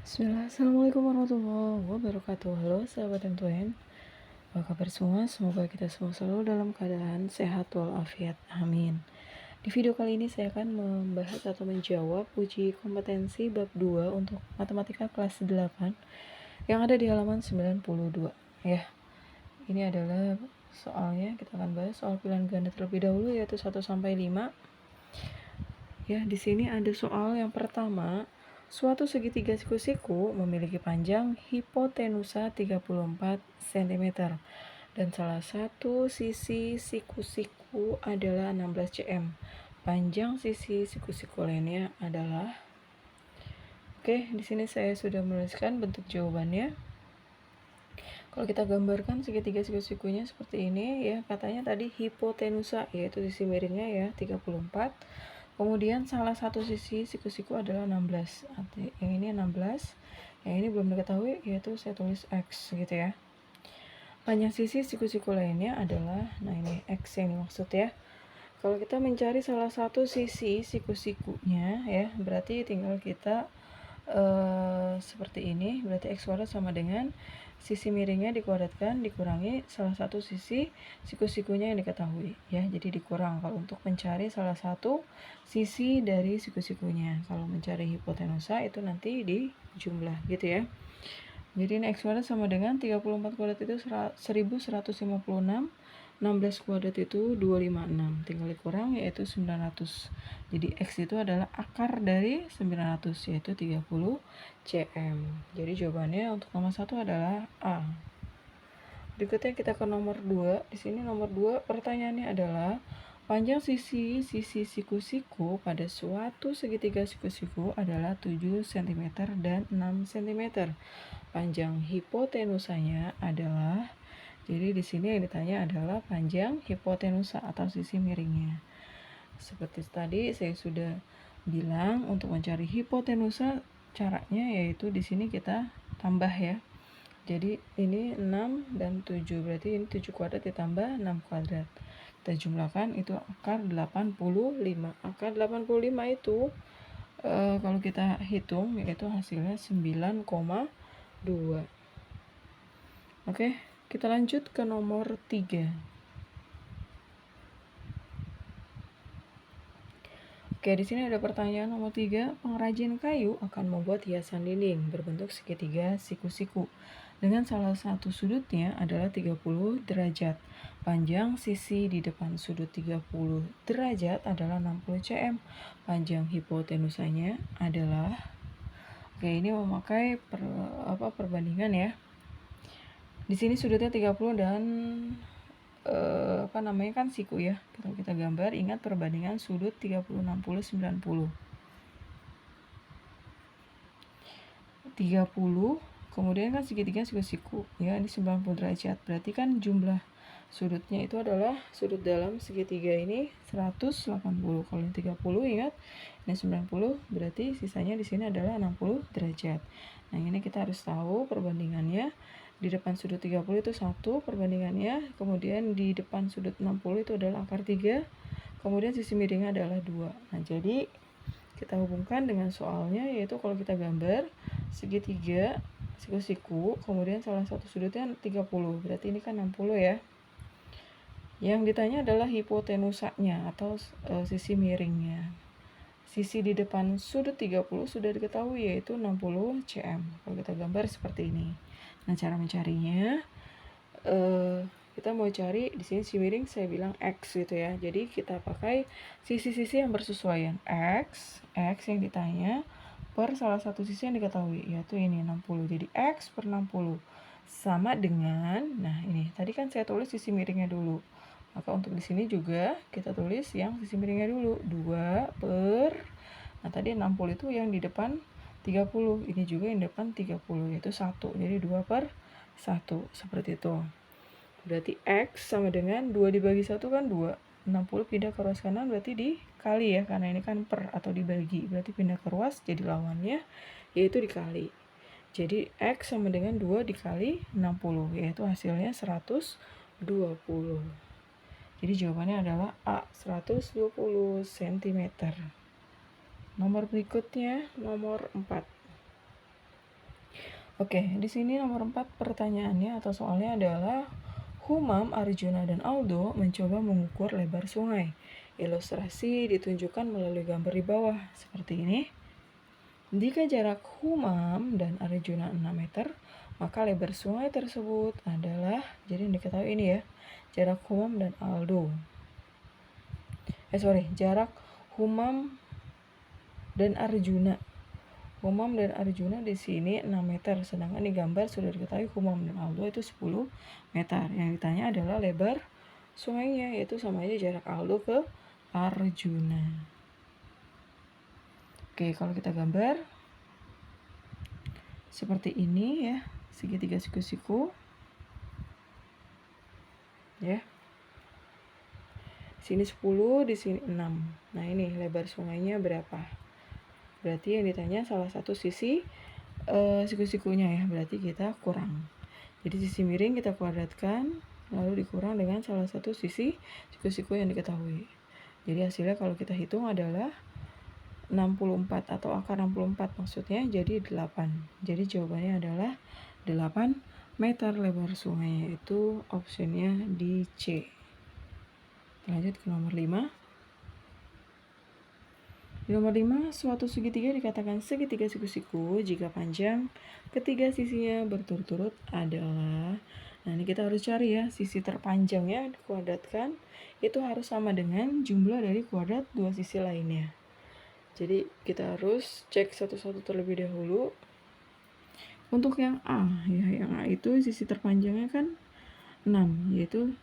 Bismillah, Assalamualaikum warahmatullahi wabarakatuh. Halo sahabat M2N, apa kabar semua? Semoga kita semua selalu dalam keadaan sehat walafiat, amin. Di video kali ini saya akan membahas atau menjawab uji kompetensi bab 2 untuk matematika kelas 8 yang ada di halaman 92 ya. Ini adalah soalnya, kita akan bahas soal pilihan ganda terlebih dahulu, yaitu 1 sampai 5. Ya, di sini ada soal yang pertama. Suatu segitiga siku-siku memiliki panjang hipotenusa 34 cm dan salah satu sisi siku-siku adalah 16 cm. Panjang sisi siku-siku lainnya adalah. Oke, di sini saya sudah menuliskan bentuk jawabannya. Kalau kita gambarkan segitiga siku-sikunya seperti ini ya, katanya tadi hipotenusa yaitu sisi miringnya ya 34. Kemudian salah satu sisi siku-siku adalah 16. Yang ini 16, yang ini belum diketahui yaitu saya tulis X gitu ya. Panjang sisi siku-siku lainnya adalah, nah ini X yang dimaksud ya. Kalau kita mencari salah satu sisi siku-sikunya ya, berarti tinggal kita seperti ini, berarti X kuadrat sama dengan sisi miringnya dikuadratkan dikurangi salah satu sisi siku-sikunya yang diketahui ya, jadi dikurang kalau untuk mencari salah satu sisi dari siku-sikunya. Kalau mencari hipotenusa itu nanti dijumlah gitu ya. Jadi ini X kuadrat sama dengan 34 kuadrat itu 1156, 16 kuadrat itu 256, tinggal dikurang yaitu 900. Jadi X itu adalah akar dari 900 yaitu 30 cm. Jadi jawabannya untuk nomor 1 adalah A. Berikutnya kita ke nomor 2. Di sini nomor 2 pertanyaannya adalah panjang sisi siku-siku pada suatu segitiga siku-siku adalah 7 cm dan 6 cm. Panjang hipotenusanya adalah, jadi di sini yang ditanya adalah panjang hipotenusa atau sisi miringnya. Seperti tadi saya sudah bilang, untuk mencari hipotenusa caranya yaitu di sini kita tambah ya. Jadi ini 6 dan 7, berarti ini 7 kuadrat ditambah 6 kuadrat. Kita jumlahkan itu akar 85. Akar 85 itu kalau kita hitung yaitu hasilnya 9,2. Oke, kita lanjut ke nomor 3. Oke, di sini ada pertanyaan nomor 3. Pengrajin kayu akan membuat hiasan dinding berbentuk segitiga siku-siku dengan salah satu sudutnya adalah 30 derajat. Panjang sisi di depan sudut 30 derajat adalah 60 cm. Panjang hipotenusanya adalah, oke, ini memakai perbandingan ya. Di sini sudutnya 30 dan kan siku ya. Kalau kita gambar, ingat perbandingan sudut 30, 60, 90. 30, kemudian kan segitiga siku-siku ya, ini 90 derajat. Berarti kan jumlah sudutnya itu adalah sudut dalam segitiga ini 180. Kalau ini 30 ingat, ini 90, berarti sisanya di sini adalah 60 derajat. Nah, ini kita harus tahu perbandingannya. Di depan sudut 30 itu 1 perbandingannya, kemudian di depan sudut 60 itu adalah akar 3, kemudian sisi miringnya adalah 2. Nah, jadi kita hubungkan dengan soalnya, yaitu kalau kita gambar segitiga siku-siku, kemudian salah satu sudutnya 30, berarti ini kan 60 ya. Yang ditanya adalah hipotenusanya atau sisi miringnya. Sisi di depan sudut 30 sudah diketahui yaitu 60 cm. Kalau kita gambar seperti ini. Nah, cara mencarinya kita mau cari di sini sisi miring, saya bilang X gitu ya. Jadi kita pakai sisi-sisi yang bersesuaian. X yang ditanya per salah satu sisi yang diketahui yaitu ini 60. Jadi X per 60 sama dengan, nah ini tadi kan saya tulis sisi miringnya dulu. Maka untuk di sini juga kita tulis yang sisi miringnya dulu, 2 per, nah tadi 60 itu yang di depan 30, ini juga yang depan 30 yaitu 1. Jadi 2 per 1 seperti itu. Berarti X sama dengan 2 dibagi 1 kan 2. 60 pindah ke ruas kanan berarti dikali ya, karena ini kan per atau dibagi, berarti pindah ke ruas jadi lawannya yaitu dikali. Jadi X sama dengan 2 dikali 60 yaitu hasilnya 120. Jadi jawabannya adalah A, 120 cm. Nomor berikutnya nomor 4. Oke, di sini nomor 4 pertanyaannya atau soalnya adalah Humam, Arjuna, dan Aldo mencoba mengukur lebar sungai. Ilustrasi ditunjukkan melalui gambar di bawah, seperti ini. Jika jarak Humam dan Arjuna 6 meter, maka lebar sungai tersebut adalah, jadi yang diketahui ini ya, jarak Humam dan Aldo. Jarak Humam dan Arjuna. Humam dan Arjuna di sini 6 meter, sedangkan di gambar sudah diketahui Humam dan Aldo itu 10 meter. Yang ditanya adalah lebar sungainya, yaitu sama aja jarak Aldo ke Arjuna. Oke, kalau kita gambar seperti ini ya, segitiga siku-siku. Ya. Sini 10, di sini 6. Nah, ini lebar sungainya berapa? Berarti yang ditanya salah satu sisi siku-sikunya ya, berarti kita kurang. Jadi sisi miring kita kuadratkan, lalu dikurang dengan salah satu sisi siku-siku yang diketahui. Jadi hasilnya kalau kita hitung adalah 64 atau akar 64 maksudnya, jadi 8. Jadi jawabannya adalah 8 meter lebar sungainya, itu optionnya di C. Lanjut ke nomor 5. Di nomor 5, suatu segitiga dikatakan segitiga siku-siku jika panjang ketiga sisinya berturut-turut adalah, nah ini kita harus cari ya, sisi terpanjangnya dikuadratkan itu harus sama dengan jumlah dari kuadrat dua sisi lainnya. Jadi kita harus cek satu-satu terlebih dahulu. Untuk yang A ya, yang A itu sisi terpanjangnya kan 6, yaitu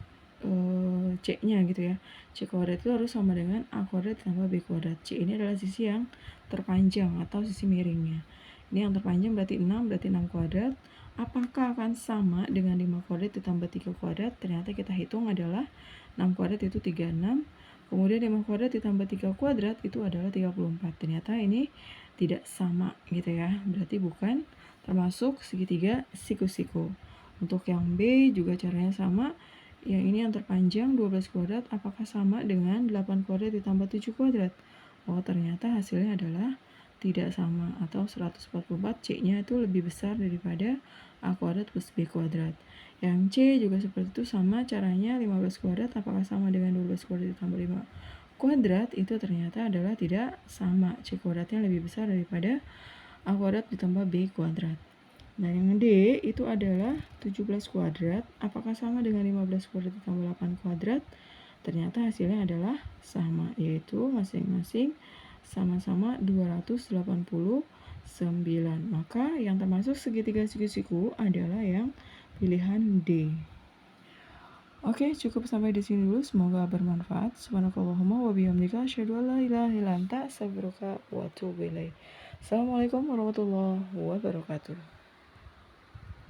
C-nya gitu ya. C kuadrat itu harus sama dengan A kuadrat tambah B kuadrat. C ini adalah sisi yang terpanjang atau sisi miringnya. Ini yang terpanjang berarti 6, berarti 6 kuadrat. Apakah akan sama dengan 5 kuadrat ditambah 3 kuadrat? Ternyata kita hitung adalah 6 kuadrat itu 36. Kemudian 5 kuadrat ditambah 3 kuadrat itu adalah 34. Ternyata ini tidak sama gitu ya. Berarti bukan termasuk segitiga siku-siku. Untuk yang B juga caranya sama. Yang ini yang terpanjang 12 kuadrat, apakah sama dengan 8 kuadrat ditambah 7 kuadrat? Oh, ternyata hasilnya adalah tidak sama, atau 144 C-nya itu lebih besar daripada A kuadrat plus B kuadrat. Yang C juga seperti itu, sama caranya 15 kuadrat, apakah sama dengan 12 kuadrat ditambah 5 kuadrat? Itu ternyata adalah tidak sama, C kuadratnya lebih besar daripada A kuadrat ditambah B kuadrat. Nah, yang D itu adalah 17 kuadrat. Apakah sama dengan 15 kuadrat ditambah 8 kuadrat? Ternyata hasilnya adalah sama, yaitu masing-masing sama-sama 289. Maka yang termasuk segitiga siku-siku adalah yang pilihan D. Oke, cukup sampai di sini dulu. Semoga bermanfaat. Subhanakallahumma wa bihamdika asyhadu an la ilaha illa anta astaghfiruka wa atubu ilaik. Assalamualaikum warahmatullahi wabarakatuh.